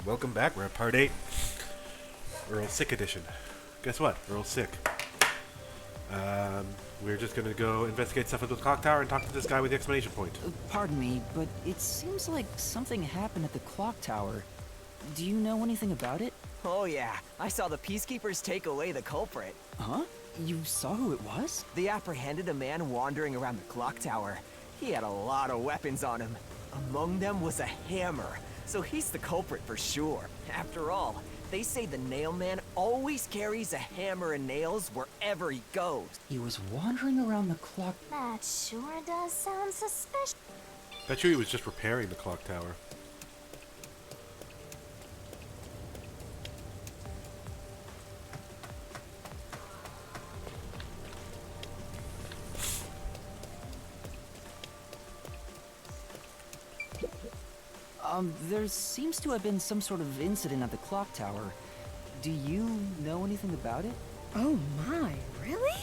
Welcome back. We're at part 8. Earl's Sick edition. Guess what? Earl's sick. Um, we're just gonna go investigate stuff at the clock tower and talk to this guy with the exclamation point. Pardon me, but it seems like something happened at the clock tower. Do you know anything about it? Oh yeah, I saw the peacekeepers take away the culprit. Huh? You saw who it was? They apprehended a man wandering around the clock tower. He had a lot of weapons on him. Among them was a hammer, so he's the culprit for sure. After all, they say the nail man always carries a hammer and nails wherever he goes. He was wandering around the clock. That sure does sound suspicious. Bet you he was just repairing the clock tower. There seems to have been some sort of incident at the clock tower. Do you know anything about it? Oh my, really?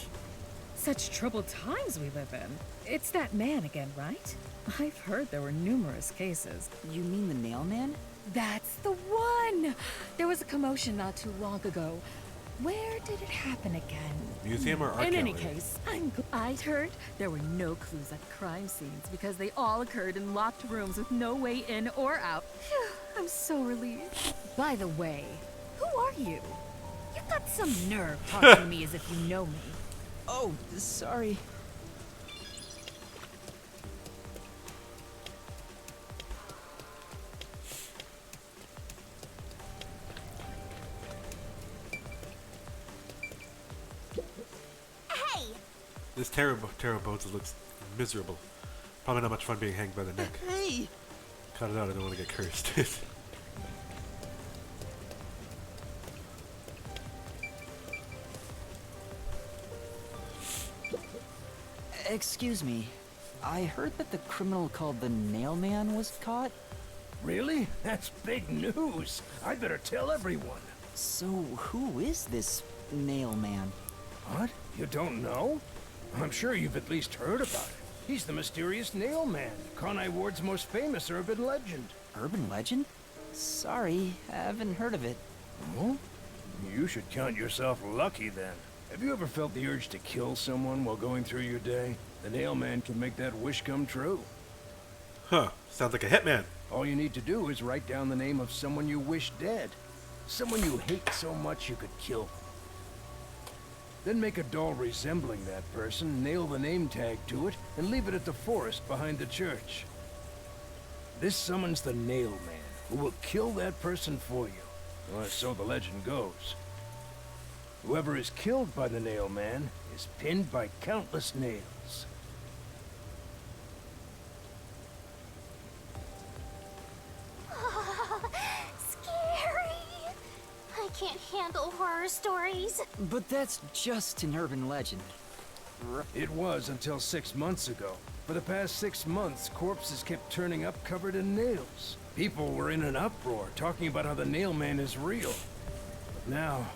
Such troubled times we live in. It's that man again, right? I've heard there were numerous cases. You mean the nail man? That's the one! There was a commotion not too long ago. Where did it happen again? Museum or art In any gallery? case, I'd heard there were no clues at the crime scenes because they all occurred in locked rooms with no way in or out. Phew, I'm so relieved. By the way, who are you? You've got some nerve talking to me as if you know me. Oh, sorry. Hey! This Tara Boza looks miserable. Probably not much fun being hanged by the neck. Hey! Cut it out, I don't want to get cursed. Excuse me. I heard that the criminal called the nail man was caught. Really? That's big news. I better tell everyone. So who is this nail man? What? You don't know? I'm sure you've at least heard about it. He's the mysterious Nail Man, Conai Ward's most famous urban legend. Urban legend? Sorry, I haven't heard of it. Oh? You should count yourself lucky then. Have you ever felt the urge to kill someone while going through your day? The Nail Man can make that wish come true. Huh, sounds like a hitman. All you need to do is write down the name of someone you wish dead. Someone you hate so much you could kill them. Then make a doll resembling that person, nail the name tag to it, and leave it at the forest behind the church. This summons the Nail Man, who will kill that person for you. Or so the legend goes. Whoever is killed by the Nail Man is pinned by countless nails. Scary. I can't handle horror stories. But that's just an urban legend. It was until 6 months ago. For the past 6 months, corpses kept turning up covered in nails. People were in an uproar, talking about how the Nail Man is real. But now,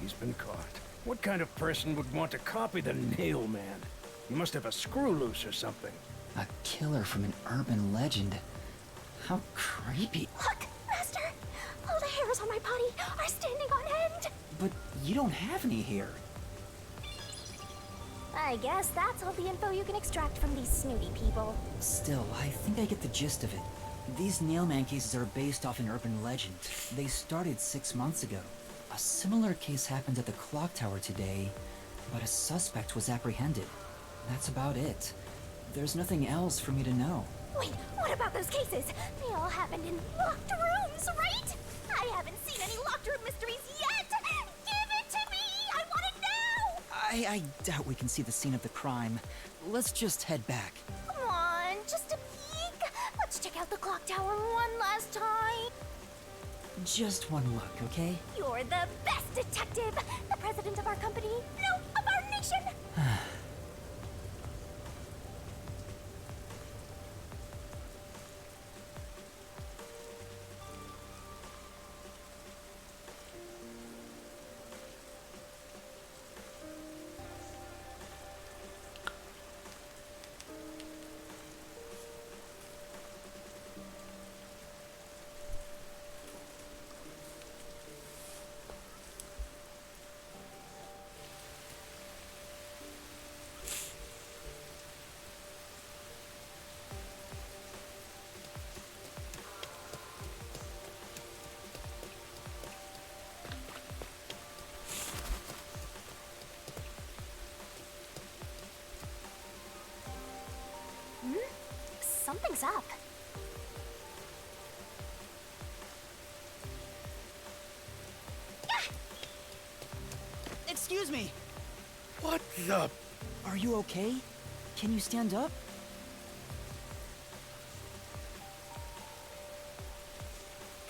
he's been caught. What kind of person would want to copy the Nail Man? He must have a screw loose or something. A killer from an urban legend. How creepy. Look, Master! All the hairs on my body are standing on end! But you don't have any hair. I guess that's all the info you can extract from these snooty people. Still, I think I get the gist of it. These nailman cases are based off an urban legend. They started 6 months ago. A similar case happened at the clock tower today, but a suspect was apprehended. That's about it. There's nothing else for me to know. Wait, what about those cases? They all happened in locked rooms, right? I haven't seen any locked room mysteries yet! Give it to me! I want it now! I doubt we can see the scene of the crime. Let's just head back. Come on, just a peek. Let's check out the clock tower one last time. Just one look, okay? You're the best detective! The president of our company, no, of our nation! Something's up. Excuse me. What the? Are you okay? Can you stand up?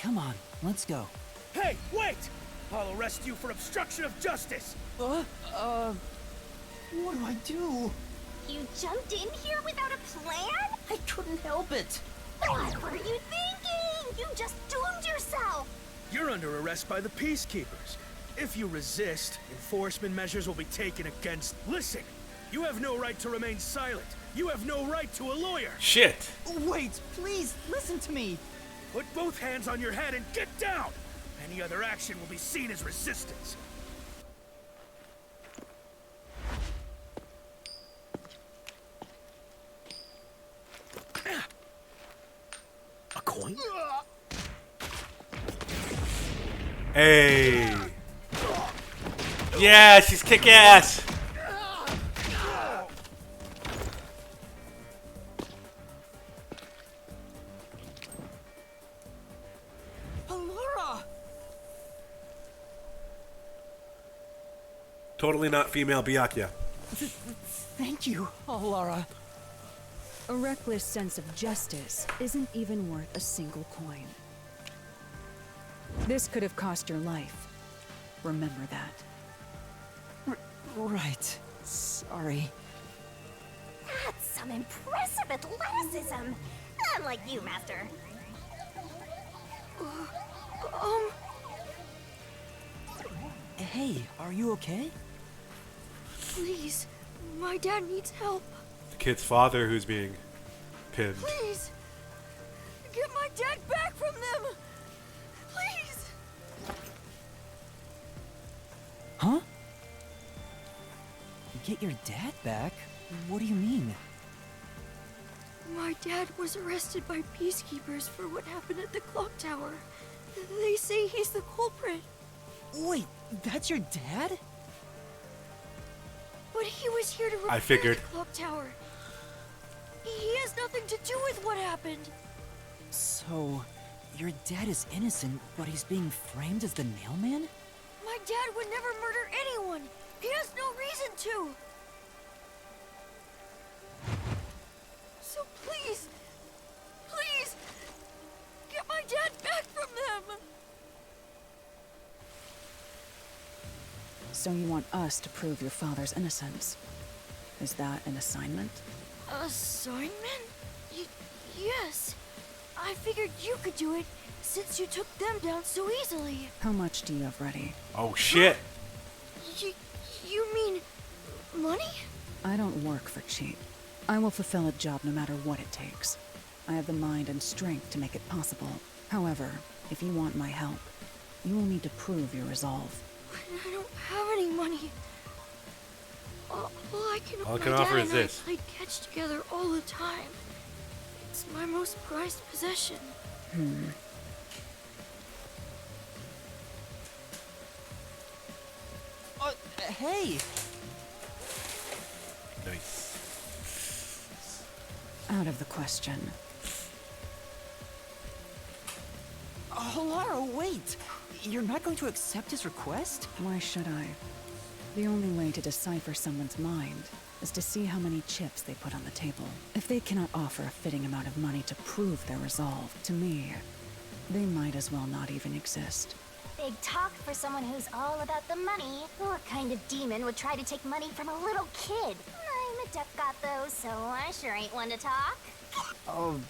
Come on, let's go. Hey, wait! I'll arrest you for obstruction of justice! What do I do? You jumped in here without a plan? I couldn't help it. What were you thinking? You just doomed yourself. You're under arrest by the peacekeepers. If you resist, enforcement measures will be taken against... Listen! You have no right to remain silent. You have no right to a lawyer. Shit. Wait, please, listen to me. Put both hands on your head and get down! Any other action will be seen as resistance. A coin? Hey. Yeah, she's kick ass. Laura! Totally not female Byakuya. Thank you, Laura. A reckless sense of justice isn't even worth a single coin. This could have cost your life. Remember that. Right. Sorry. That's some impressive athleticism. Unlike you, Master. Hey, are you okay? Please, my dad needs help. The kid's father who's being pinned. Please, get my dad back from them. Please. Huh? Get your dad back? What do you mean? My dad was arrested by peacekeepers for what happened at the clock tower. They say he's the culprit, Wait, that's your dad? but he was here to repair I figured. the clock tower. He has nothing to do with what happened. So, your dad is innocent, but he's being framed as the nailman? My dad would never murder anyone. He has no reason to. So please, please, get my dad back from them. So you want us to prove your father's innocence? Is that an assignment? Assignment? Yes. I figured you could do it since you took them down so easily. How much do you have ready? Oh shit. You mean money? I don't work for cheap. I will fulfill a job no matter what it takes. I have the mind and strength to make it possible. However, if you want my help, you will need to prove your resolve. I don't have any money. All I can, All I my can dad offer is and I this. played catch together all the time. It's my most prized possession. Hey! Nice. Out of the question. Laura, wait! You're not going to accept his request? Why should I? The only way to decipher someone's mind is to see how many chips they put on the table. If they cannot offer a fitting amount of money to prove their resolve, to me, they might as well not even exist. Big talk for someone who's all about the money. What kind of demon would try to take money from a little kid? I'm a duck got though, so I sure ain't one to talk. Oh,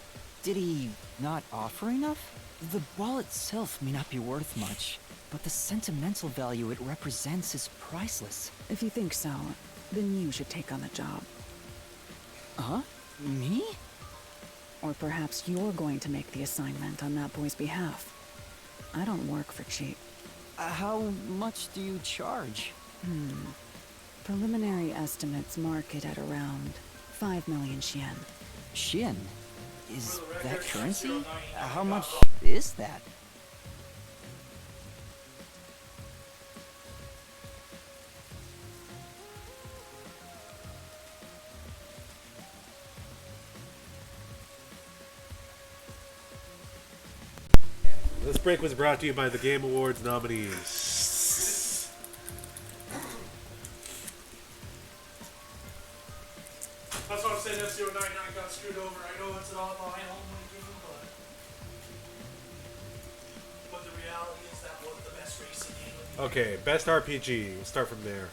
did he not offer enough? The ball itself may not be worth much, but the sentimental value it represents is priceless. If you think so, then you should take on the job. Huh? Me? Or perhaps you're going to make the assignment on that boy's behalf. I don't work for cheap. How much do you charge? Preliminary estimates mark it at around 5 million yen. Shin? Is that currency? How much is that? break was brought to you by the Game Awards nominees. That's why I'm saying F-099 got screwed over. I know it's an online only game, but the reality is that was the best racing game of the Okay, best RPG. We'll start from there.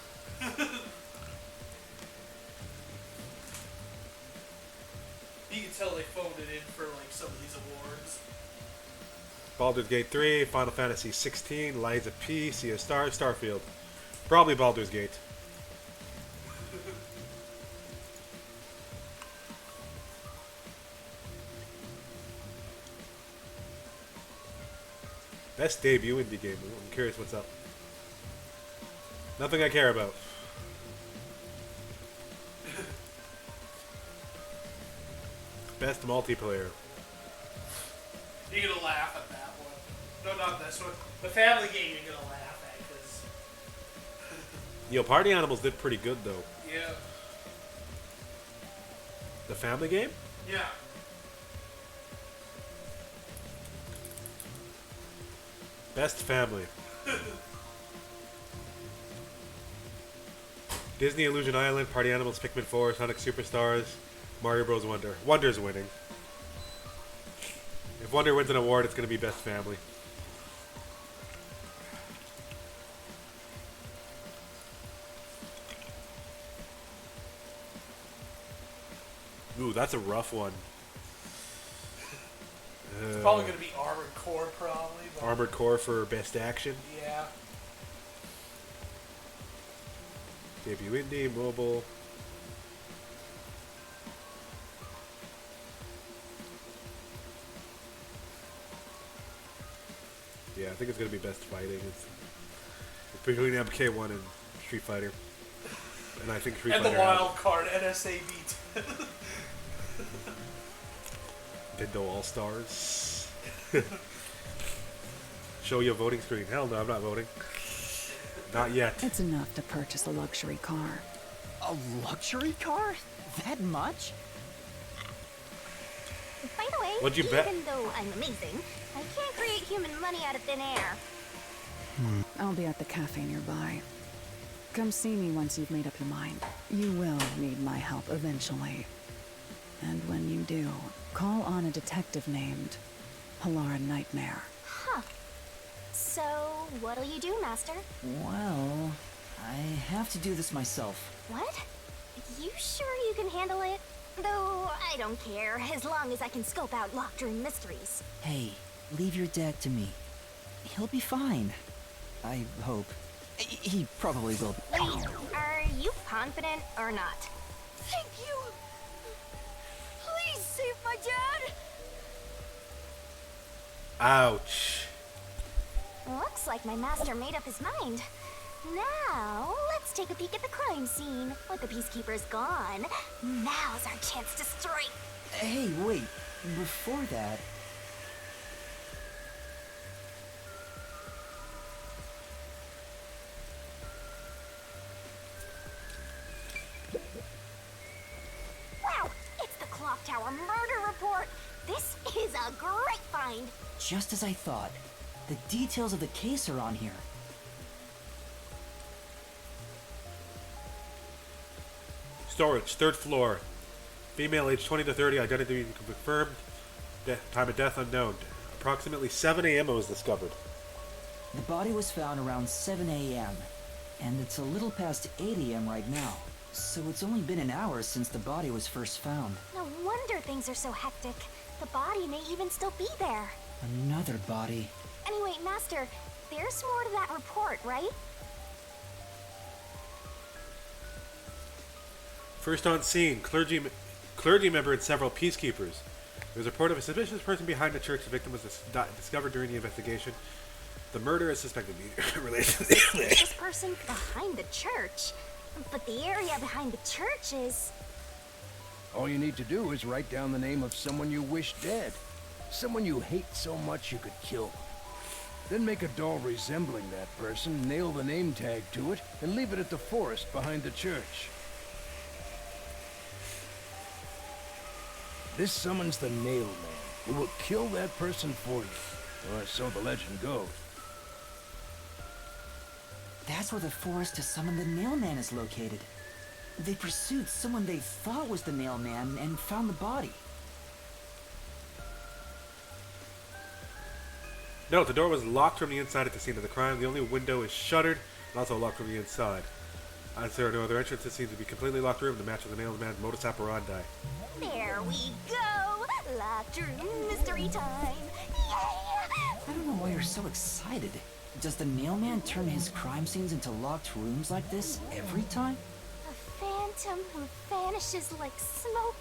You can tell they phoned it in for like some of these awards. Baldur's Gate 3, Final Fantasy 16, Lies of P, Sea of Stars, Starfield. Probably Baldur's Gate. Best debut indie game. I'm curious what's up. Nothing I care about. Best multiplayer. You're gonna laugh at that one. No, not this one. The family game you're gonna laugh at, because... Yo, Party Animals did pretty good though. Yeah. The family game? Yeah. Best family. Disney Illusion Island, Party Animals, Pikmin 4, Sonic Superstars, Mario Bros. Wonder. Wonder's winning. If Wonder wins an award, it's going to be Best Family. Ooh, that's a rough one. It's probably gonna be Armored Core, probably. But Armored Core for Best Action. yeah. Debut Indie, Mobile. Yeah, I think it's going to be Best Fighting. It's between MK1 and Street Fighter. And I think Street And Fighter the wild card, NSA beat. Nintendo All-Stars. Show your voting screen. Hell no, I'm not voting. Not yet. It's enough to purchase a luxury car. A luxury car? That much? By the way, What'd you bet? even though I'm amazing, I can't create human money out of thin air. I'll be at the cafe nearby. Come see me once you've made up your mind. You will need my help eventually. And when you do, call on a detective named Halara Nightmare. Huh. So, what'll you do, Master? Well, I have to do this myself. What? You sure you can handle it? Though, I don't care, as long as I can scope out locked room mysteries. Hey, leave your dad to me. He'll be fine. I hope. He probably will be. Wait, are you confident or not? Thank you! Please save my dad! Ouch. Looks like my master made up his mind. Now, let's take a peek at the crime scene. With the peacekeepers gone, now's our chance to strike. Hey, wait. Before that... Wow, it's the Clock Tower murder report. This is a great find. Just as I thought. The details of the case are on here. Storage, 3rd floor. Female, age 20 to 30, identity confirmed. Time of death unknown. Approximately 7 a.m. was discovered. The body was found around 7 a.m. And it's a little past 8 a.m. right now. So it's only been an hour since the body was first found. No wonder things are so hectic. The body may even still be there. Another body. Anyway, Master, there's more to that report, right? First on scene, clergy member and several peacekeepers. There was a report of a suspicious person behind the church. The victim was discovered during the investigation. The murder is suspected to be related to This person behind the church. But the area behind the church is... All you need to do is write down the name of someone you wish dead. Someone you hate so much you could kill. Then make a doll resembling that person, nail the name tag to it, and leave it at the forest behind the church. This summons the Nail Man, who will kill that person for you. Or so the legend goes. That's where the forest to summon the Nailman is located. They pursued someone they thought was the Nailman and found the body. No, the door was locked from the inside at the scene of the crime. The only window is shuttered and also locked from the inside. As there are no other entrances, it seems to be a completely locked room to match with the Nailman's modus operandi. There we go! Locked room mystery time! Yay! I don't know why you're so excited. Does the Nailman turn his crime scenes into locked rooms like this every time? A phantom who vanishes like smoke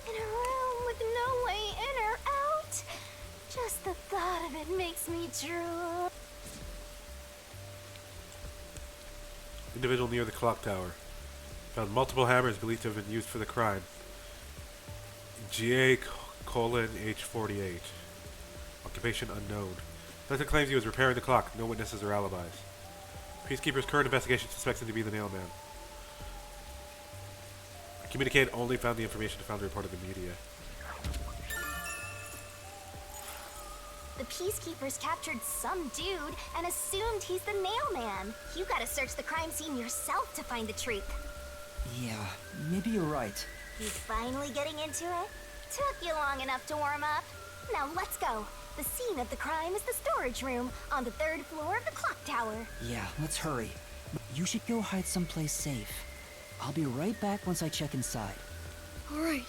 in a room with no way in or out. Just the thought of it makes me drool. Individual near the clock tower. Found multiple hammers believed to have been used for the crime. GA:H48. Occupation unknown. Suspect claims he was repairing the clock. No witnesses or alibis. Peacekeeper's current investigation suspects him to be the Nailman. Communicate only found the information found reported in the media. The peacekeepers captured some dude and assumed he's the Nailman. You gotta search the crime scene yourself to find the truth. Yeah, maybe you're right. You finally getting into it? Took you long enough to warm up. Now let's go. The scene of the crime is the storage room on the 3rd floor of the clock tower. Yeah, let's hurry. You should go hide someplace safe. I'll be right back once I check inside. All right.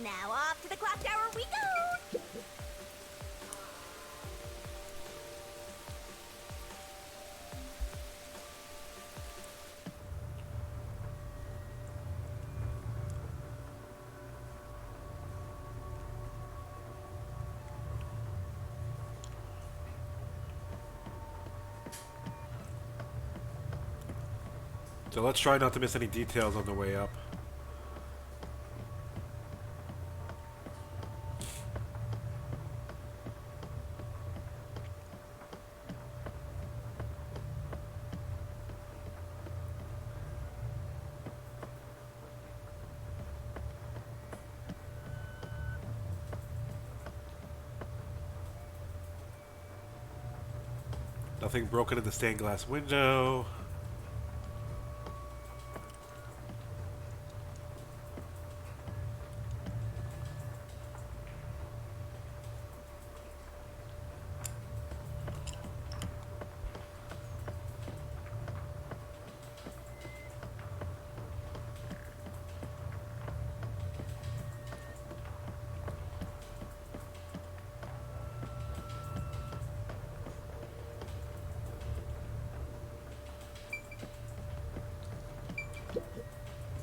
Now off to the clock tower we go! So let's try not to miss any details on the way up. Nothing broken in the stained glass window.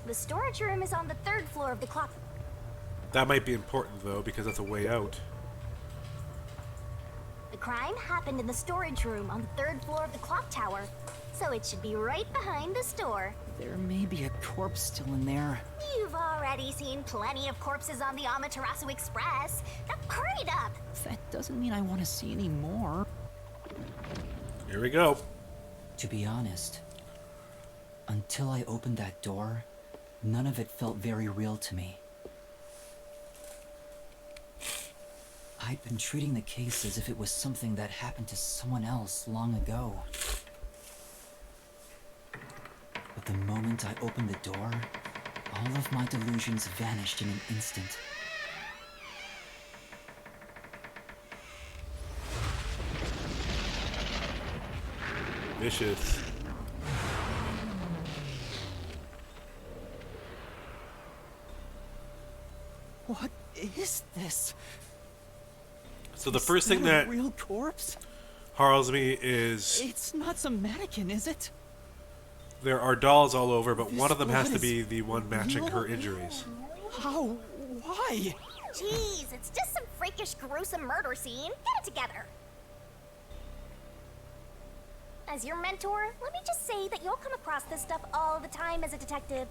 The storage room is on the 3rd floor of the clock. That might be important though, because that's a way out. The crime happened in the storage room on the 3rd floor of the clock tower, so it should be right behind the store. There may be a corpse still in there. You've already seen plenty of corpses on the Amaterasu Express. Now hurry it up! That doesn't mean I want to see any more. Here we go. To be honest, until I opened that door, none of it felt very real to me. I'd been treating the case as if it was something that happened to someone else long ago. But the moment I opened the door, all of my delusions vanished in an instant. Vicious. What is this? So the first thing that a real corpse? horrors me is It's not some mannequin, is it? there are dolls all over, but This one of them has blood to be is the one matching real? her injuries. How? Why? Jeez, it's just some freakish, gruesome murder scene. Get it together. As your mentor, let me just say that you'll come across this stuff all the time as a detective.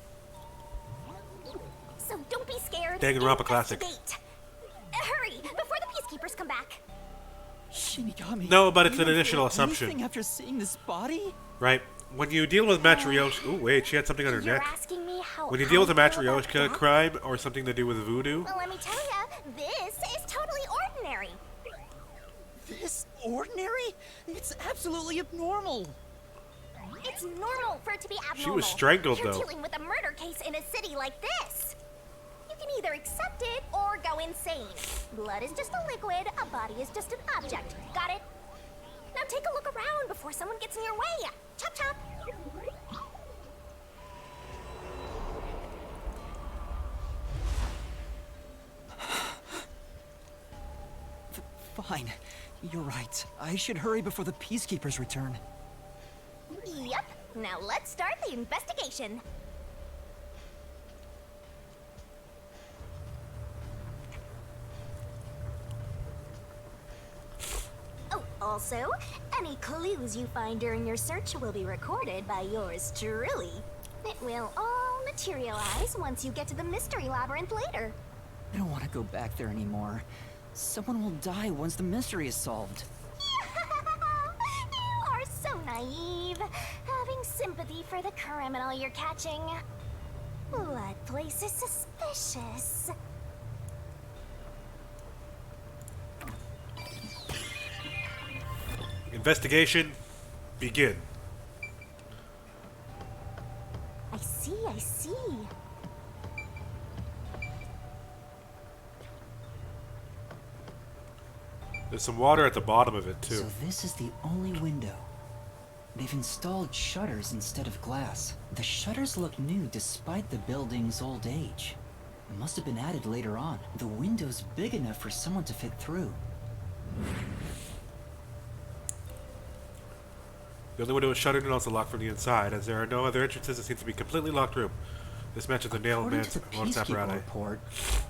So don't be scared. Danganronpa classic. Investigate. Hurry, before the peacekeepers come back. Shinigami. No, but it's you an don't initial feel assumption. anything after seeing this body? Right? When you deal with Matryoshka... Ooh, wait, she had something on her You're neck. asking me how When you deal with a I feel about Matryoshka that? crime or something to do with voodoo, Well, let me tell ya, this is totally ordinary. this ordinary? It's absolutely abnormal. It's normal for it to be abnormal. She was strangled, You're though. dealing with a murder case in a city like this. You can either accept it or go insane. Blood is just a liquid, a body is just an object. Got it? Now take a look around before someone gets in your way. Chop chop. Fine. You're right. I should hurry before the peacekeepers return. Yep. Now let's start the investigation. Oh, also, any clues you find during your search will be recorded by yours truly. It will all materialize once you get to the mystery labyrinth later. I don't want to go back there anymore. Someone will die once the mystery is solved. You are so naive, having sympathy for the criminal you're catching. What place is suspicious? Investigation, begin. I see, I see. There's some water at the bottom of it, too. So this is the only window. They've installed shutters instead of glass. The shutters look new despite the building's old age. It must have been added later on. The window's big enough for someone to fit through. The only window is shuttered and also locked from the inside, as there are no other entrances. It seems to be a completely locked room. This matches the nail According man's to the modus peacekeeper operandi. report,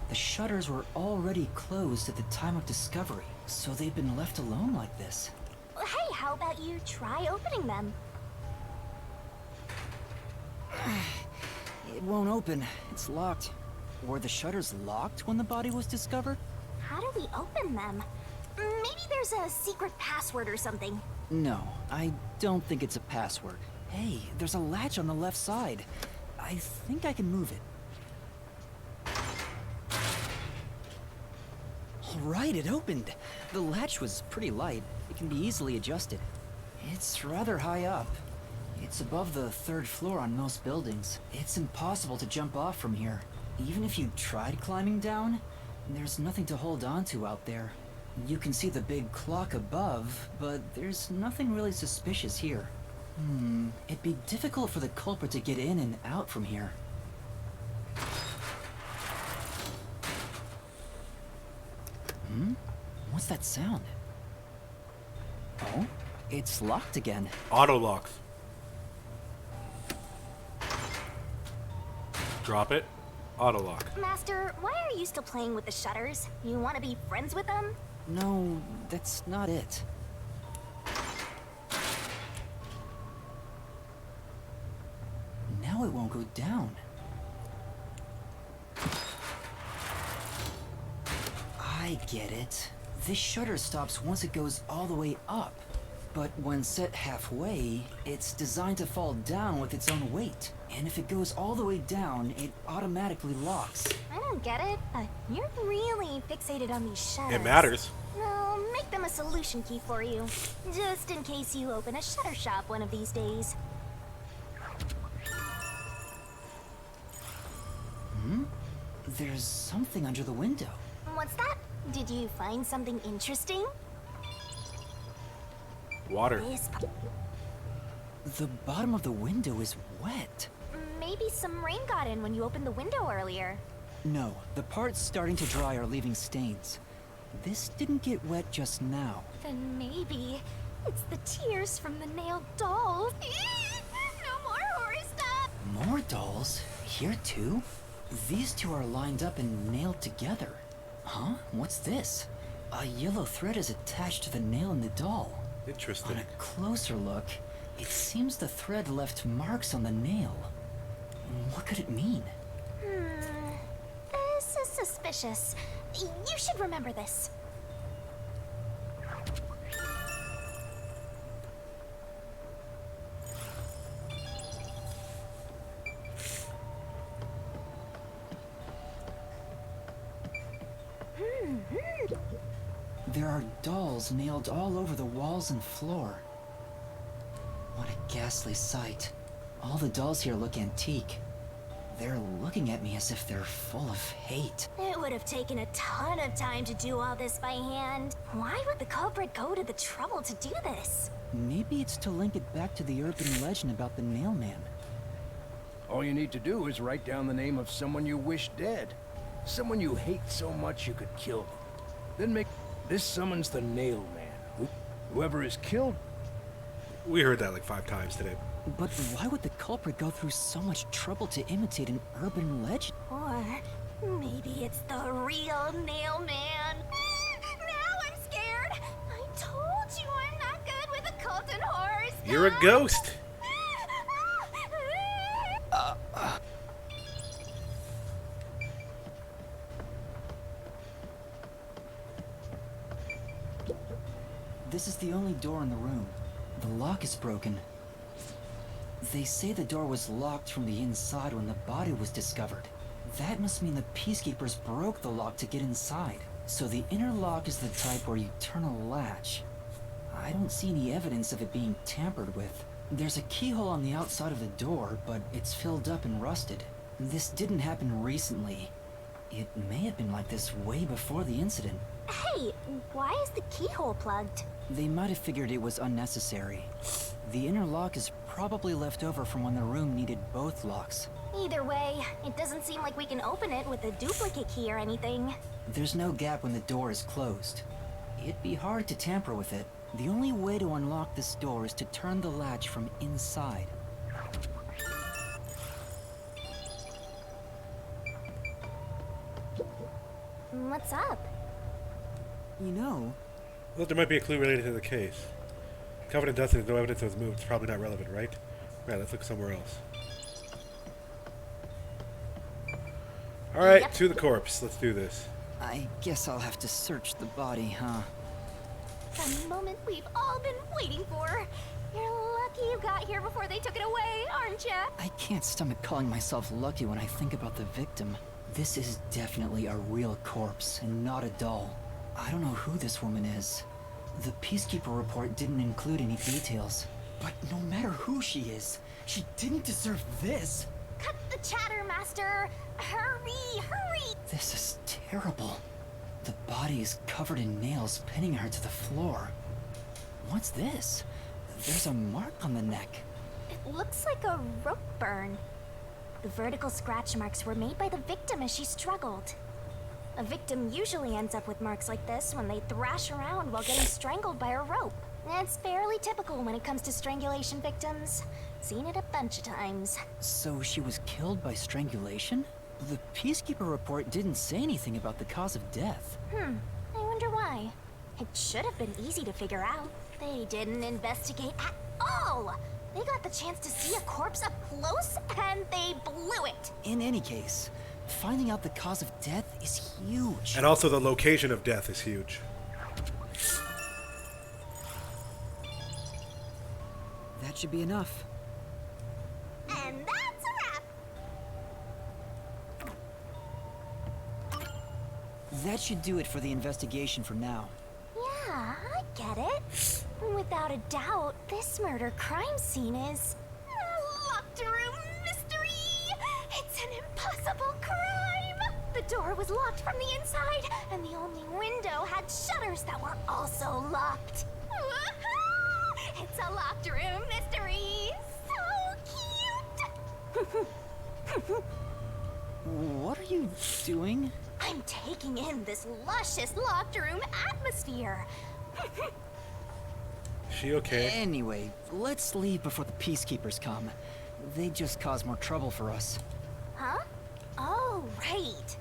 the shutters were already closed at the time of discovery, so they've been left alone like this. Hey, how about you try opening them? It won't open. It's locked. Were the shutters locked when the body was discovered? How do we open them? Maybe there's a secret password or something. No, I don't think it's a password. Hey, there's a latch on the left side. I think I can move it. All right, it opened. The latch was pretty light. It can be easily adjusted. It's rather high up. It's above the 3rd floor on most buildings. It's impossible to jump off from here. Even if you tried climbing down, there's nothing to hold on to out there. You can see the big clock above, but there's nothing really suspicious here. It'd be difficult for the culprit to get in and out from here. What's that sound? Oh, it's locked again. Auto locks. Drop it. Auto lock. Master, why are you still playing with the shutters? You want to be friends with them? No, that's not it. Now it won't go down. I get it. This shutter stops once it goes all the way up. But when set halfway, it's designed to fall down with its own weight. And if it goes all the way down, it automatically locks. I don't get it. You're really fixated on these shutters. It matters. I'll make them a solution key for you. Just in case you open a shutter shop one of these days. There's something under the window. What's that? Did you find something interesting? Water. This The bottom of the window is wet. maybe some rain got in when you opened the window earlier. No, the parts starting to dry are leaving stains. This didn't get wet just now. Then maybe it's the tears from the nailed doll. No more horror stuff. More dolls? Here too? These two are lined up and nailed together. Huh? What's this? A yellow thread is attached to the nail in the doll. On Interesting. a closer look, it seems the thread left marks on the nail. What could it mean? This is suspicious. You should remember this. There are dolls nailed all over the walls and floor. What a ghastly sight. All the dolls here look antique. They're looking at me as if they're full of hate. It would have taken a ton of time to do all this by hand. Why would the culprit go to the trouble to do this? Maybe it's to link it back to the urban legend about the Nailman. All you need to do is write down the name of someone you wish dead. Someone you hate so much you could kill them. Then make... This summons the Nailman. Whoever is killed... We heard that like 5 times today. But why would the culprit go through so much trouble to imitate an urban legend? Or maybe it's the real Nailman. Now I'm scared. I told you I'm not good with occult and horror stuff. You're a ghost. This is the only door in the room. The lock is broken. They say the door was locked from the inside when the body was discovered. That must mean the peacekeepers broke the lock to get inside. So the inner lock is the type where you turn a latch. I don't see any evidence of it being tampered with. There's a keyhole on the outside of the door, but it's filled up and rusted. This didn't happen recently. It may have been like this way before the incident. Hey, why is the keyhole plugged? They might have figured it was unnecessary. The inner lock is probably left over from when the room needed both locks. Either way, it doesn't seem like we can open it with a duplicate key or anything. There's no gap when the door is closed. It'd be hard to tamper with it. The only way to unlock this door is to turn the latch from inside. What's up? You know, I thought there might be a clue related to the case. Covered in dust and there's no evidence it was moved. It's probably not relevant, right? Right, let's look somewhere else. Alright, Yep. to the corpse. Let's do this. I guess I'll have to search the body, huh? The moment we've all been waiting for. You're lucky you got here before they took it away, aren't ya? I can't stomach calling myself lucky when I think about the victim. This is definitely a real corpse and not a doll. I don't know who this woman is. The Peacekeeper report didn't include any details. But no matter who she is, she didn't deserve this. Cut the chatter, Master! Hurry, hurry! This is terrible. The body is covered in nails pinning her to the floor. What's this? There's a mark on the neck. It looks like a rope burn. The vertical scratch marks were made by the victim as she struggled. A victim usually ends up with marks like this when they thrash around while getting strangled by a rope. It's fairly typical when it comes to strangulation victims. Seen it a bunch of times. So she was killed by strangulation? The Peacekeeper report didn't say anything about the cause of death. I wonder why. It should have been easy to figure out. They didn't investigate at all! They got the chance to see a corpse up close, and they blew it! In any case, finding out the cause of death is huge. And also the location of death is huge. That should be enough. And that's a wrap! That should do it for the investigation for now. Yeah, I get it. Without a doubt, this murder crime scene is a locked room mystery. It's an impossible crime. The door was locked from the inside, and the only window had shutters that were also locked. It's a locked room mystery. So cute. What are you doing? I'm taking in this luscious locked room atmosphere. She okay? Anyway, let's leave before the Peacekeepers come. They just cause more trouble for us. Huh? Oh, right.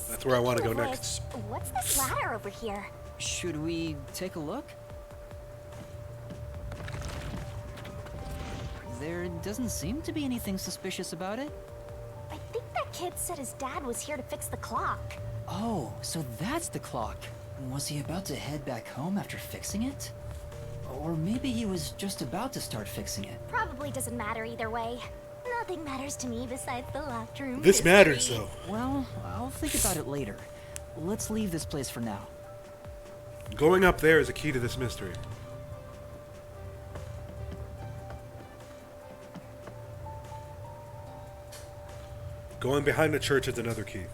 That's where I want to go Speaking of next. which, what's this ladder over here? Should we take a look? There doesn't seem to be anything suspicious about it. I think that kid said his dad was here to fix the clock. Oh, so that's the clock. Was he about to head back home after fixing it? Or maybe he was just about to start fixing it. Probably doesn't matter either way. Nothing matters to me besides the locked room. This mystery. matters, though. Well, I'll think about it later. Let's leave this place for now. Going up there is a key to this mystery. Going behind the church is another key.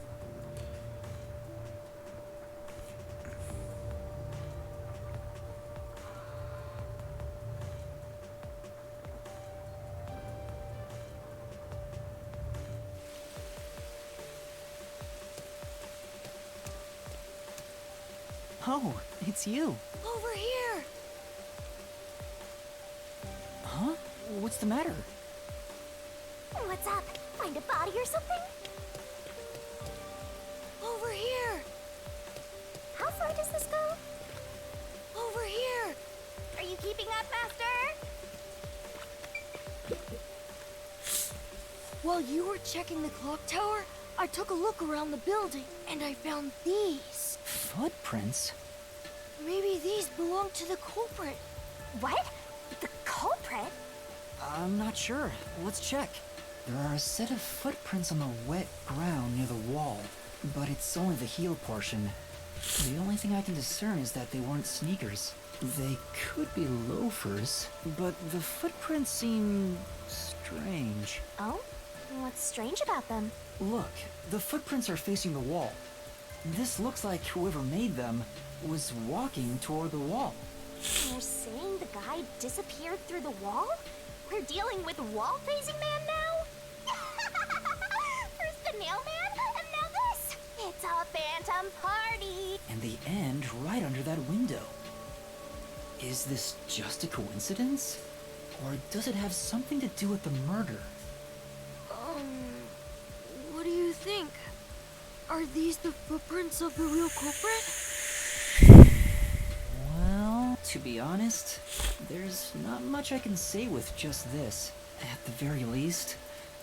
Oh, it's you. Over here! Huh? What's the matter? What's up? Find a body or something? Over here! How far does this go? Over here! Are you keeping up, Master? While you were checking the clock tower, I took a look around the building, and I found these. Footprints? Maybe these belong to the culprit. What? The culprit? I'm not sure. Let's check. There are a set of footprints on the wet ground near the wall, but it's only the heel portion. The only thing I can discern is that they weren't sneakers. They could be loafers, but the footprints seem strange. Oh? What's strange about them? Look, the footprints are facing the wall. This looks like whoever made them was walking toward the wall. You're saying the guy disappeared through the wall? We're dealing with wall-facing man now? First the nail man, and now this! It's a phantom party! And the end right under that window. Is this just a coincidence? Or does it have something to do with the murder? What do you think? Are these the footprints of the real culprit? Well, to be honest, there's not much I can say with just this. At the very least,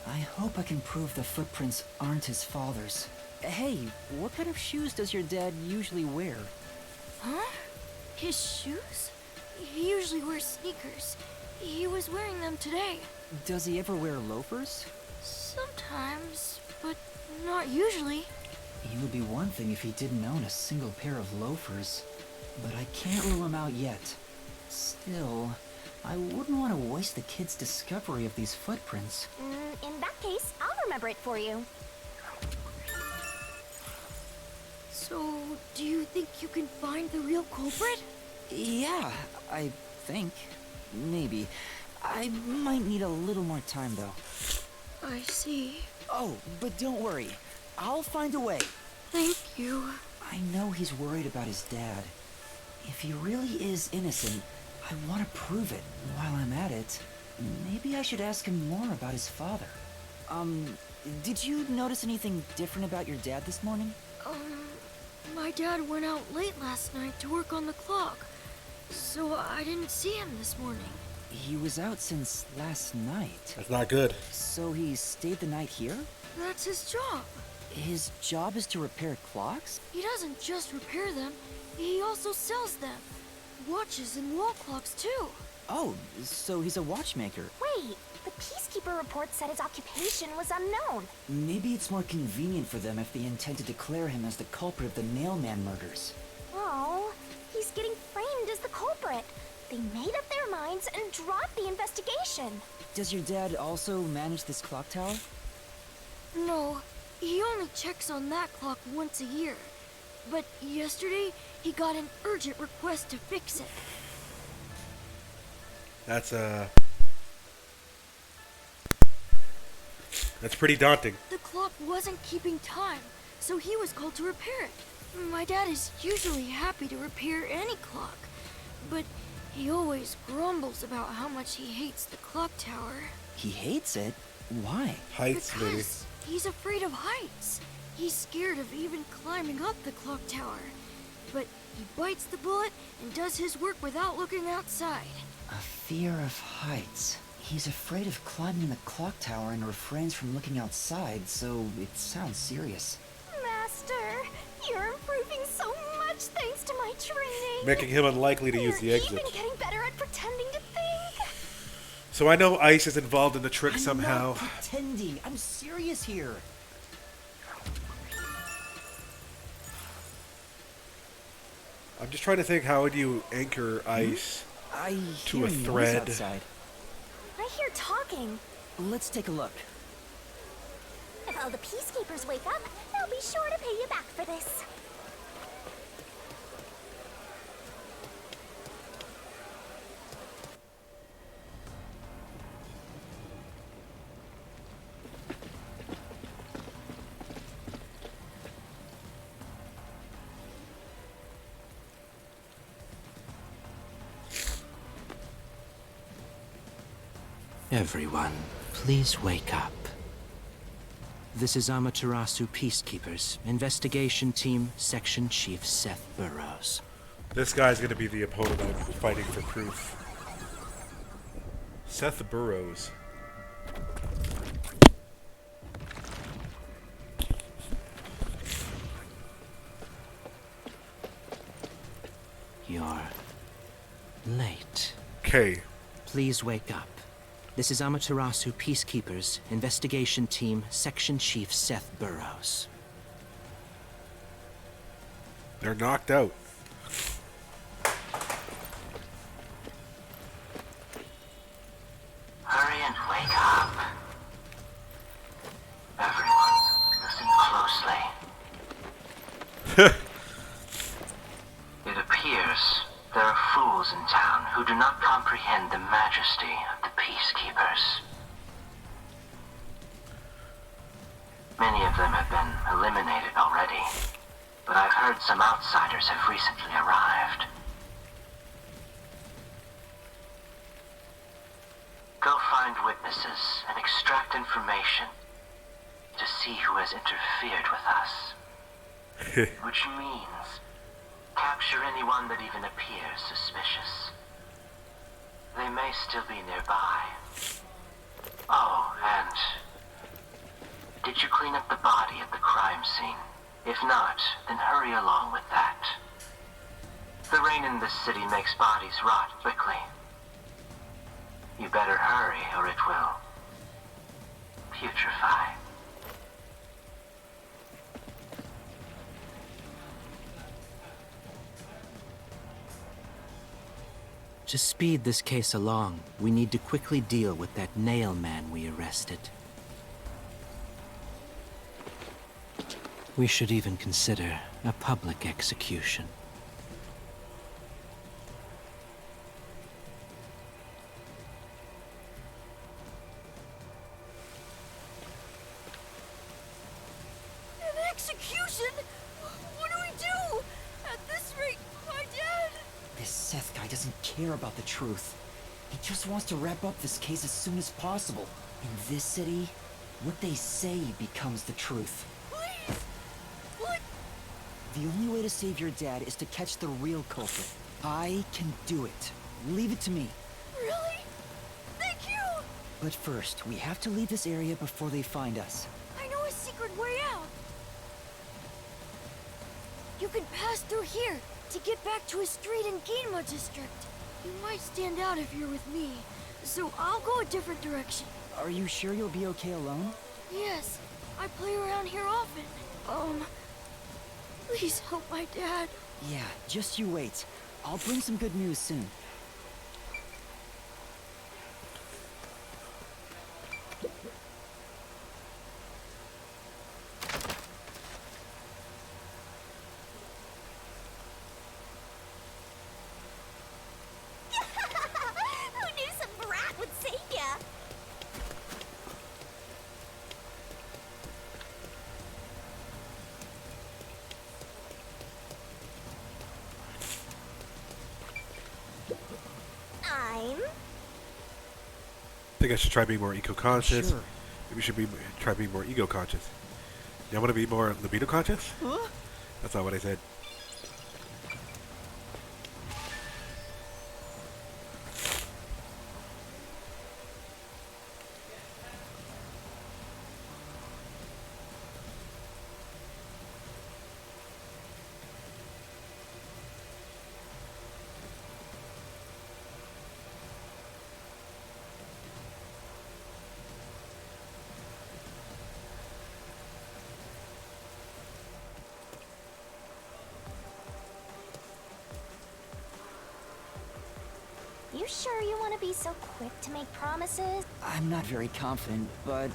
I hope I can prove the footprints aren't his father's. Hey, what kind of shoes does your dad usually wear? Huh? His shoes? He usually wears sneakers. He was wearing them today. Does he ever wear loafers? Sometimes, but not usually. It would be one thing if he didn't own a single pair of loafers, but I can't rule him out yet. Still, I wouldn't want to waste the kid's discovery of these footprints. In that case, I'll remember it for you. So, do you think you can find the real culprit? Yeah, I think. Maybe. I might need a little more time, though. I see. Oh, but don't worry. I'll find a way. Thank you. I know he's worried about his dad. If he really is innocent, I want to prove it. While I'm at it, maybe I should ask him more about his father. Did you notice anything different about your dad this morning? My dad went out late last night to work on the clock, so I didn't see him this morning. He was out since last night. That's not good. So he stayed the night here? That's his job. His job is to repair clocks? He doesn't just repair them, he also sells them. Watches and wall clocks, too. Oh, so he's a watchmaker. Wait, the peacekeeper report said his occupation was unknown. Maybe it's more convenient for them if they intend to declare him as the culprit of the Nailman murders. Oh, he's getting framed as the culprit. They made up their minds and dropped the investigation. Does your dad also manage this clock tower? No, he only checks on that clock once a year. But yesterday, he got an urgent request to fix it. That's pretty daunting. The clock wasn't keeping time, so he was called to repair it. My dad is usually happy to repair any clock, but he always grumbles about how much he hates the clock tower. He hates it? Why? Heights, maybe. Because he's afraid of heights. He's scared of even climbing up the clock tower. But he bites the bullet and does his work without looking outside. A fear of heights. He's afraid of climbing the clock tower and refrains from looking outside, so it sounds serious. Master, you're improving so much thanks to my training. Making him unlikely to use the You're exit. even getting better at So I know Ice is involved in the trick I'm somehow. not pretending. I'm serious here. I'm just trying to think, how would you anchor Ice I to hear a noise thread? outside. I hear talking. Let's take a look. If all the peacekeepers wake up, they'll be sure to pay you back for this. Everyone, please wake up. This is Amaterasu Peacekeepers, Investigation Team, Section Chief Seth Burrows. This guy's going to be the opponent I'm fighting for proof. Seth Burrows. You're late. Okay. Please wake up. This is Amaterasu Peacekeepers, Investigation Team, Section Chief Seth Burrows. They're knocked out. Hurry and wake up. Everyone, listen closely. It appears there are fools in town who do not comprehend the majesty of the Peacekeepers. Many of them have been eliminated already, but I've heard some outsiders have recently arrived. Go find witnesses and extract information to see who has interfered with us. Which means capture anyone that even appears suspicious. They may still be nearby. Oh, and did you clean up the body at the crime scene? If not, then hurry along with that. The rain in this city makes bodies rot quickly. You better hurry or it will putrefy. To speed this case along, we need to quickly deal with that nail man we arrested. We should even consider a public execution. An execution? What do we do? At this rate, my dad... This Seth guy doesn't care about the truth. He just wants to wrap up this case as soon as possible. In this city, what they say becomes the truth. Please! What? The only way to save your dad is to catch the real culprit. I can do it. Leave it to me. Really? Thank you! But first, we have to leave this area before they find us. I know a secret way out. You can pass through here to get back to a street in Ginma district. You might stand out if you're with me, so I'll go a different direction. Are you sure you'll be okay alone? Yes, I play around here often. Please help my dad. Yeah, just you wait. I'll bring some good news soon. Who knew some brat would save ya? I'm... I think I should try being more eco-conscious. Sure. Maybe we should try being more ego-conscious. You want to be more libido-conscious? Huh? That's not what I said. you sure you want to be so quick to make promises? I'm not very confident, but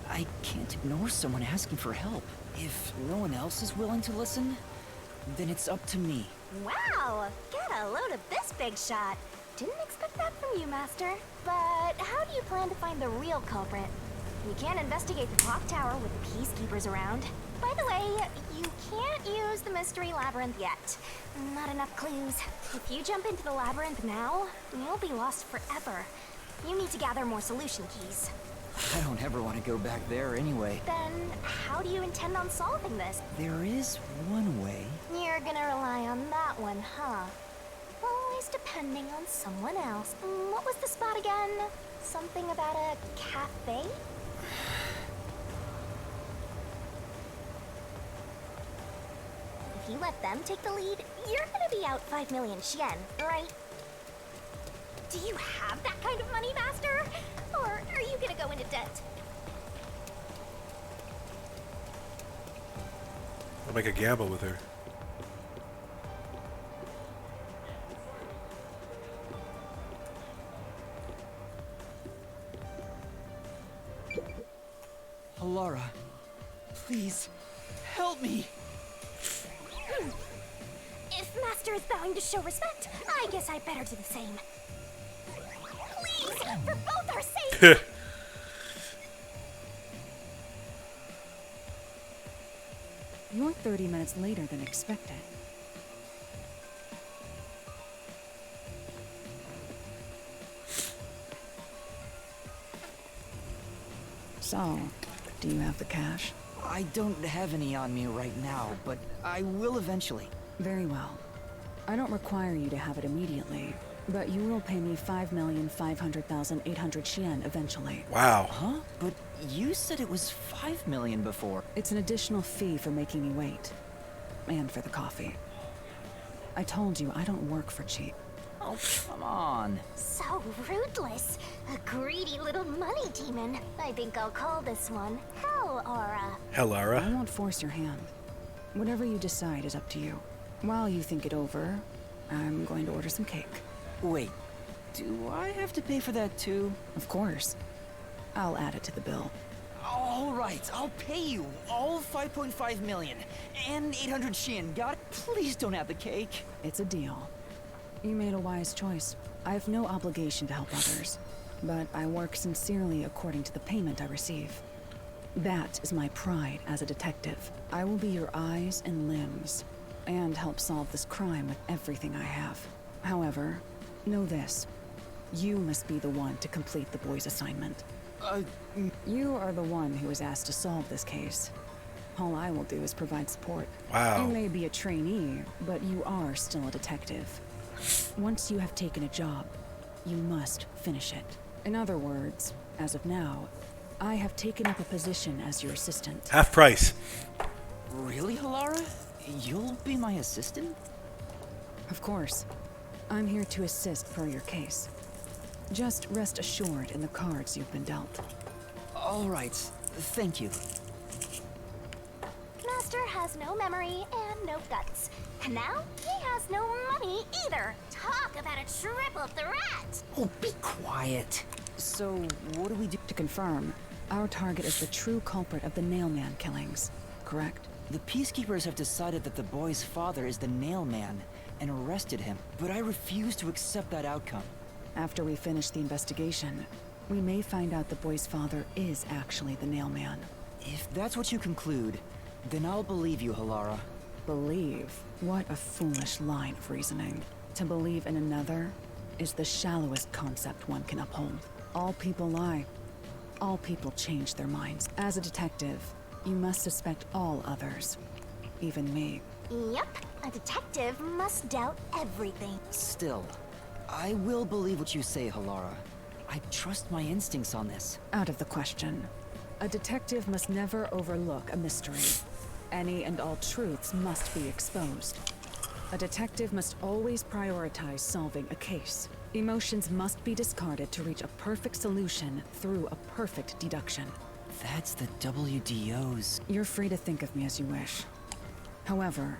I can't ignore someone asking for help. If no one else is willing to listen, then it's up to me. Wow! Get a load of this big shot. Didn't expect that from you, Master. But how do you plan to find the real culprit? You can't investigate the clock tower with the peacekeepers around. By the way, you can't use the mystery labyrinth yet. Not enough clues. If you jump into the labyrinth now, you'll be lost forever. You need to gather more solution keys. I don't ever want to go back there anyway. Then, how do you intend on solving this? There is one way. You're gonna rely on that one, huh? Always depending on someone else. What was the spot again? Something about a cafe? If you let them take the lead, you're gonna be out 5 million yen, right? Do you have that kind of money, Master? Or are you gonna go into debt? I'll make a gamble with her. Alara, please, help me! If Master is vowing to show respect, I guess I better do the same. Please, for both our sakes! You're 30 minutes later than expected. So, do you have the cash? I don't have any on me right now, but I will eventually. Very well. I don't require you to have it immediately, but you will pay me 5,500,800 yen eventually. Wow. Huh? But you said it was 5 million before. It's an additional fee for making me wait. And for the coffee. I told you I don't work for cheap. Oh, come on. So ruthless. A greedy little money demon. I think I'll call this one Hell Aura. Hellara. I won't force your hand. Whatever you decide is up to you. While you think it over, I'm going to order some cake. Wait, do I have to pay for that too? Of course. I'll add it to the bill. All right, I'll pay you all 5.5 million and 800 yen. Got it? Please don't have the cake. It's a deal. You made a wise choice. I have no obligation to help others, but I work sincerely according to the payment I receive. That is my pride as a detective. I will be your eyes and limbs, and help solve this crime with everything I have. However, know this. You must be the one to complete the boy's assignment. You are the one who was asked to solve this case. All I will do is provide support. Wow. You may be a trainee, but you are still a detective. Once you have taken a job, you must finish it. In other words, as of now, I have taken up a position as your assistant. Half price. Really, Halara? You'll be my assistant? Of course. I'm here to assist per your case. Just rest assured in the cards you've been dealt. All right, thank you. Master has no memory and no guts. And now he has no money either. Talk about a triple threat! Oh, be quiet. So, what do we do? To confirm, our target is the true culprit of the Nailman killings, correct? The peacekeepers have decided that the boy's father is the Nailman and arrested him, but I refuse to accept that outcome. After we finish the investigation, we may find out the boy's father is actually the Nailman. If that's what you conclude, then I'll believe you, Halara. Believe? What a foolish line of reasoning. To believe in another is the shallowest concept one can uphold. All people lie. All people change their minds. As a detective, you must suspect all others. Even me. Yep, a detective must doubt everything. Still, I will believe what you say, Halara. I trust my instincts on this. Out of the question. A detective must never overlook a mystery. Any and all truths must be exposed. A detective must always prioritize solving a case. Emotions must be discarded to reach a perfect solution through a perfect deduction. That's the WDO's. You're free to think of me as you wish. However,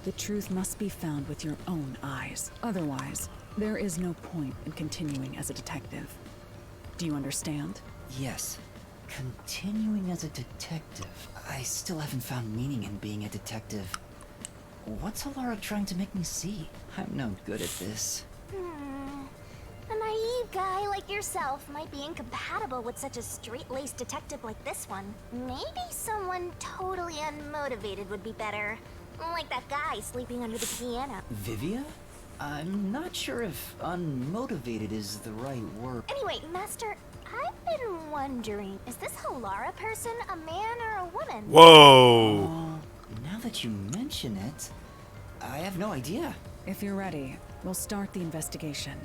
the truth must be found with your own eyes. Otherwise, There is no point in continuing as a detective. Do you understand? Yes. Continuing as a detective. I still haven't found meaning in being a detective. What's Alara trying to make me see? I'm no good at this. A naive guy like yourself might be incompatible with such a straight-laced detective like this one. Maybe someone totally unmotivated would be better. Like that guy sleeping under the piano. Vivia? I'm not sure if unmotivated is the right word. Anyway, Master, I've been wondering, is this Halara person a man or a woman? Whoa! Now that you mention it, I have no idea. If you're ready, we'll start the investigation.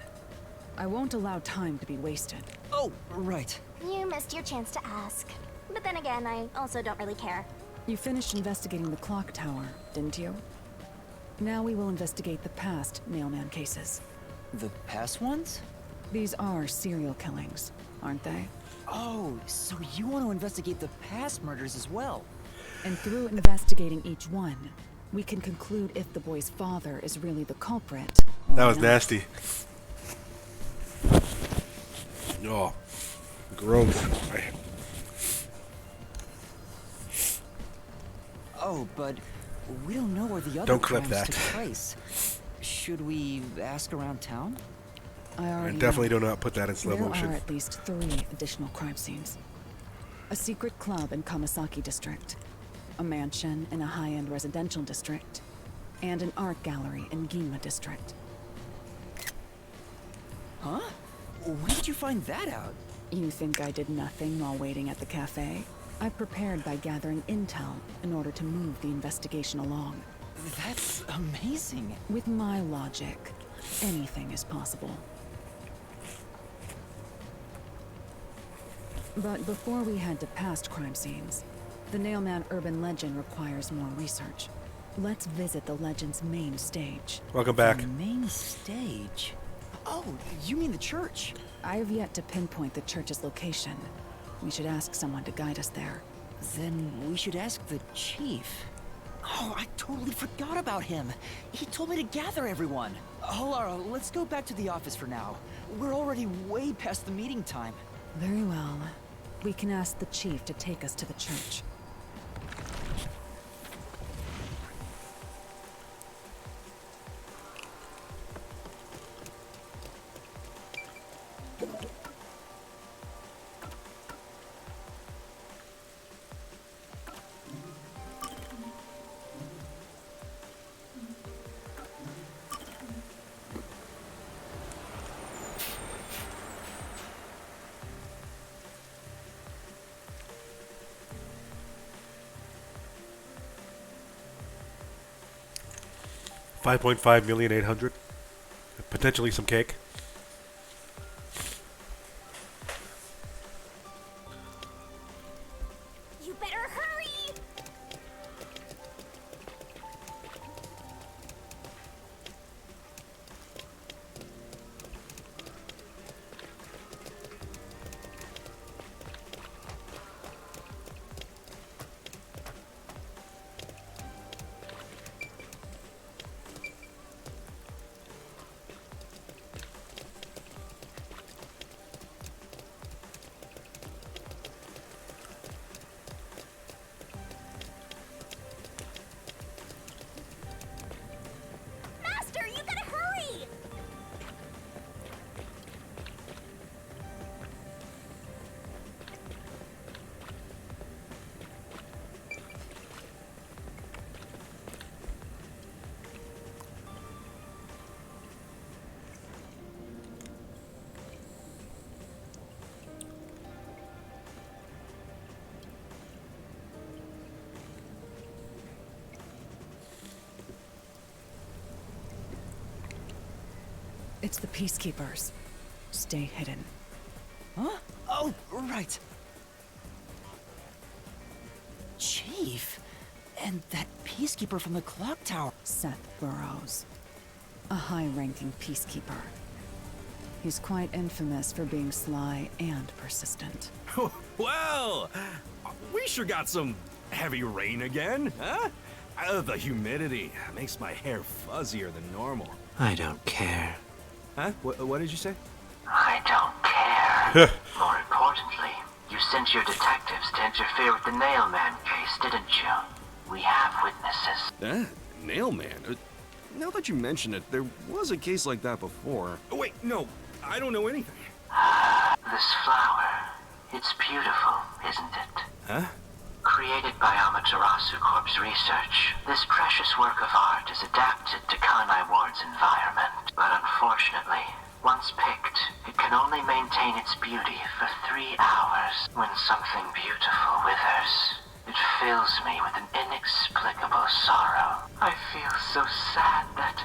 I won't allow time to be wasted. Oh, right. You missed your chance to ask. But then again, I also don't really care. You finished investigating the clock tower, didn't you? Now we will investigate the past mailman cases. The past ones? These are serial killings, aren't they? Oh, so you want to investigate the past murders as well? And through investigating each one, we can conclude if the boy's father is really the culprit. That was nasty. Oh, gross. Oh, but we don't know where the other Don't clip crimes that. took place. Should we ask around town? I I already definitely know. do not put that in slow There motion. are at least 3 additional crime scenes. A secret club in Kamasaki district, a mansion in a high-end residential district, and an art gallery in Ginma district. Huh? When did you find that out? You think I did nothing while waiting at the cafe? I prepared by gathering intel in order to move the investigation along. That's amazing. With my logic, anything is possible. But before we head to past crime scenes, the Nailman urban legend requires more research. Let's visit the legend's main stage. Welcome back. The main stage? Oh, you mean the church? I have yet to pinpoint the church's location. We should ask someone to guide us there. Then we should ask the chief. Oh, I totally forgot about him. He told me to gather everyone. Halara, let's go back to the office for now. We're already way past the meeting time. Very well. We can ask the chief to take us to the church. $5.5,800,000. Potentially some cake. You better hurry! Master, you gotta hurry! It's the peacekeepers. Stay hidden. Huh? Oh, right. Chief? And that peacekeeper from the clock tower. Seth Burrows. A high-ranking peacekeeper. He's quite infamous for being sly and persistent. Well, we sure got some heavy rain again, huh? The humidity makes my hair fuzzier than normal. I don't care. Huh? What did you say? I don't care. More importantly, you sent your detectives to interfere with the Nailman case, didn't you? We have witnesses. Nailman? Now that you mention it, there was a case like that before. Oh, wait, no, I don't know anything. This flower, it's beautiful, isn't it? Huh? Created by Amaterasu Corp's research, this precious work of art is adapted to Kanai Ward's environment. But unfortunately, once picked, it can only maintain its beauty for 3 hours. When something beautiful withers, it fills me with an inexplicable sorrow. I feel so sad that...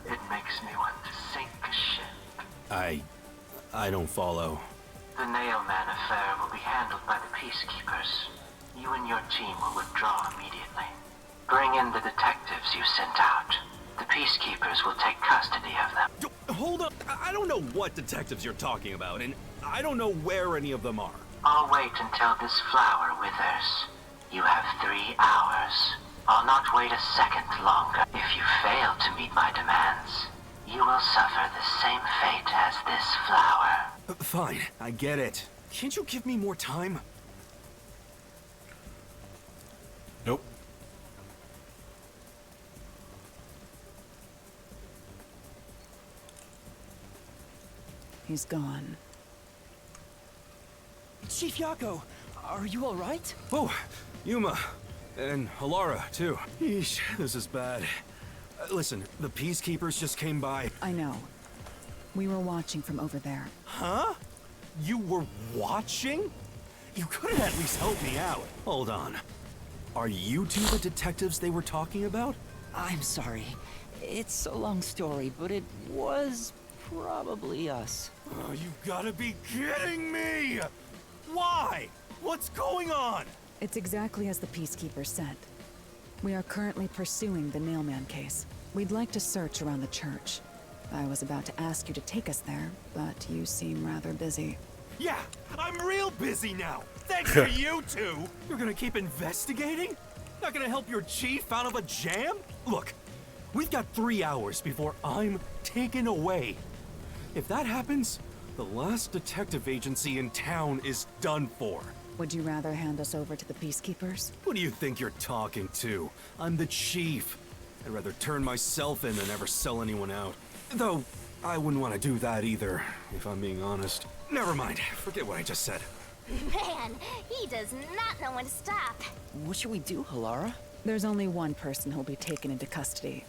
it makes me want to sink a ship. I don't follow. The Nailman affair will be handled by the Peacekeepers. You and your team will withdraw immediately. Bring in the detectives you sent out. The Peacekeepers will take custody of them. Hold up, I don't know what detectives you're talking about, and I don't know where any of them are. I'll wait until this flower withers. You have 3 hours. I'll not wait a second longer. If you fail to meet my demands, you will suffer the same fate as this flower. Fine, I get it. Can't you give me more time? Nope. He's gone. Chief Yako, are you all right? Oh, Yuma. And Halara, too. Yeesh, this is bad. Listen, the Peacekeepers just came by. I know. We were watching from over there. Huh? You were watching? You could have at least helped me out. Hold on. Are you two the detectives they were talking about? I'm sorry. It's a long story, but it was probably us. Oh, you gotta be kidding me! Why? What's going on? It's exactly as the Peacekeeper said. We are currently pursuing the Nailman case. We'd like to search around the church. I was about to ask you to take us there, but you seem rather busy. Yeah, I'm real busy now. Thanks to you two. You're gonna keep investigating? Not gonna help your chief out of a jam? Look, we've got 3 hours before I'm taken away. If that happens, the last detective agency in town is done for. Would you rather hand us over to the Peacekeepers? Who do you think you're talking to? I'm the chief. I'd rather turn myself in than ever sell anyone out. Though, I wouldn't want to do that either, if I'm being honest. Never mind, forget what I just said. Man, he does not know when to stop. What should we do, Halara? There's only one person who'll be taken into custody.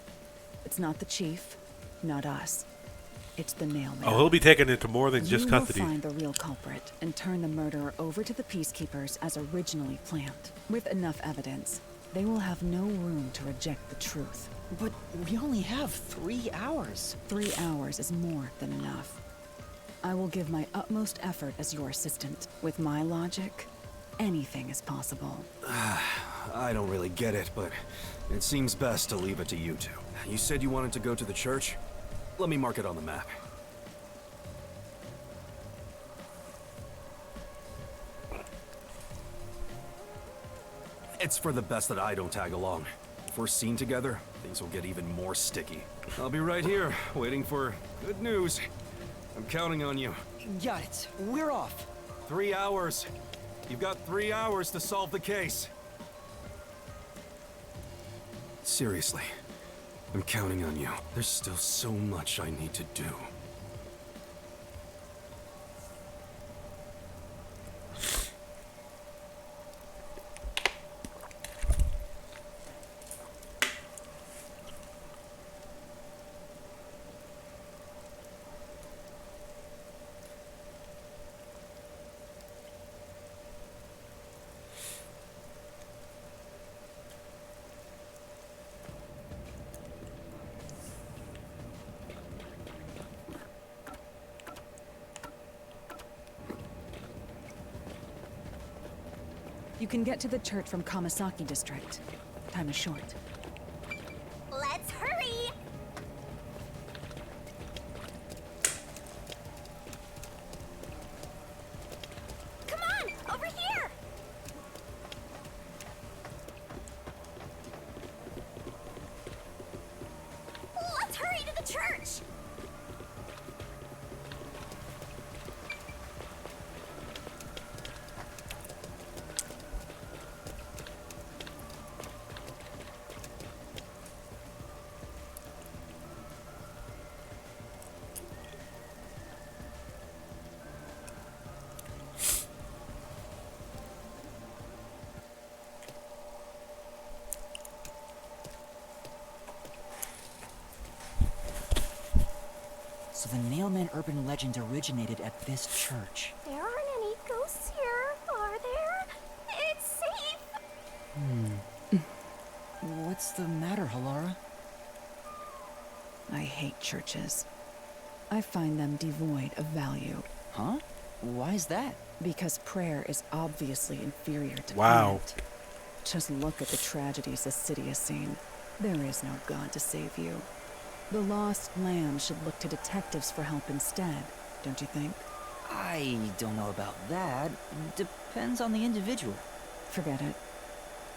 It's not the chief, not us. It's the Nailman. Oh, he'll be taken into more than just custody. You will find the real culprit and turn the murderer over to the Peacekeepers as originally planned. With enough evidence, they will have no room to reject the truth. But we only have 3 hours. 3 hours is more than enough. I will give my utmost effort as your assistant. With my logic, anything is possible. I don't really get it, but it seems best to leave it to you two. You said you wanted to go to the church? Let me mark it on the map. It's for the best that I don't tag along. If we're seen together, things will get even more sticky. I'll be right here, waiting for good news. I'm counting on you. Got it. We're off. 3 hours. You've got 3 hours to solve the case. Seriously, I'm counting on you. There's still so much I need to do. You can get to the church from Kamasaki district. Time is short. Let's hurry! Come on, over here! the Nailman urban legend originated at this church. There aren't any ghosts here, are there? It's safe. What's the matter, Halara? I hate churches. I find them devoid of value. Huh? Why is that? Because prayer is obviously inferior to Wow. payment. Just look at the tragedies this city has seen. There is no God to save you. The lost lamb should look to detectives for help instead, don't you think? I don't know about that. Depends on the individual. Forget it.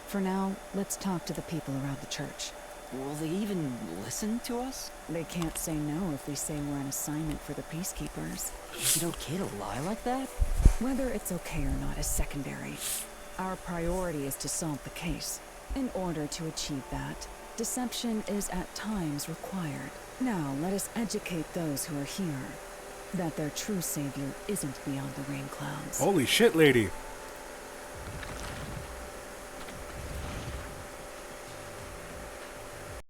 For now, let's talk to the people around the church. Will they even listen to us? They can't say no if we say we're an assignment for the peacekeepers. Is it okay to lie like that? Whether it's okay or not is secondary. Our priority is to solve the case. In order to achieve that, deception is at times required. Now, let us educate those who are here that their true savior isn't beyond the rain clouds. Holy shit, lady.